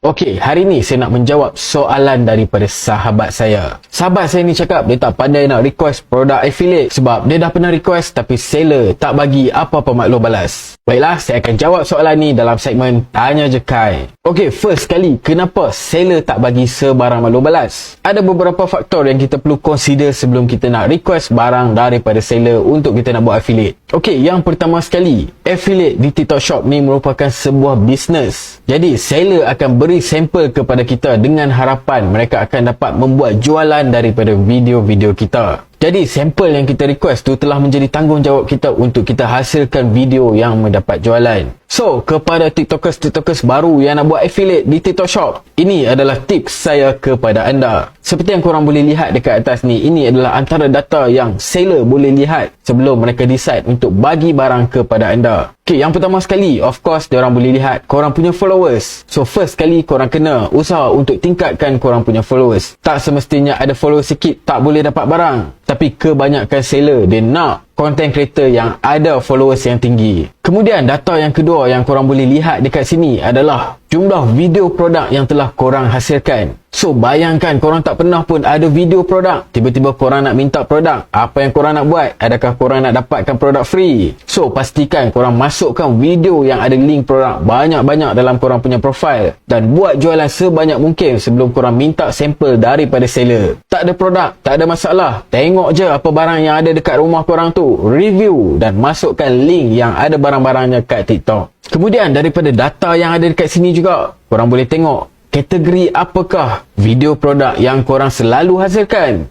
Okey, hari ni saya nak menjawab soalan daripada sahabat saya. Sahabat saya ni cakap dia tak pandai nak request produk affiliate sebab dia dah pernah request tapi seller tak bagi apa-apa maklum balas. Baiklah, saya akan jawab soalan ni dalam segmen Tanya Je Kai. Okey, first kali, kenapa seller tak bagi sebarang maklum balas? Ada beberapa faktor yang kita perlu consider sebelum kita nak request barang daripada seller untuk kita nak buat affiliate. Okey, yang pertama sekali, affiliate di TikTok Shop ni merupakan sebuah bisnes. Jadi, seller akan beri sampel kepada kita dengan harapan mereka akan dapat membuat jualan daripada video-video kita. Jadi, sampel yang kita request tu telah menjadi tanggungjawab kita untuk kita hasilkan video yang mendapat jualan. So, kepada TikTokers baru yang nak buat affiliate di TikTok Shop, ini adalah tips saya kepada anda. Seperti yang korang boleh lihat dekat atas ni, ini adalah antara data yang seller boleh lihat sebelum mereka decide untuk bagi barang kepada anda. Okay, yang pertama sekali, of course, diorang boleh lihat korang punya followers. So, first kali korang kena usaha untuk tingkatkan korang punya followers. Tak semestinya ada followers sikit tak boleh dapat barang. Tapi kebanyakan seller, dia nak content creator yang ada followers yang tinggi. Kemudian, data yang kedua yang korang boleh lihat dekat sini adalah jumlah video produk yang telah korang hasilkan. So, bayangkan korang tak pernah pun ada video produk. Tiba-tiba korang nak minta produk. Apa yang korang nak buat? Adakah korang nak dapatkan produk free? So, pastikan korang masukkan video yang ada link produk banyak-banyak dalam korang punya profile. Dan buat jualan sebanyak mungkin sebelum korang minta sampel daripada seller. Tak ada produk, tak ada masalah. Tengok je apa barang yang ada dekat rumah korang tu. Review dan masukkan link yang ada barang-barangnya kat TikTok. Kemudian, daripada data yang ada dekat sini juga, korang boleh tengok kategori apakah video produk yang korang selalu hasilkan.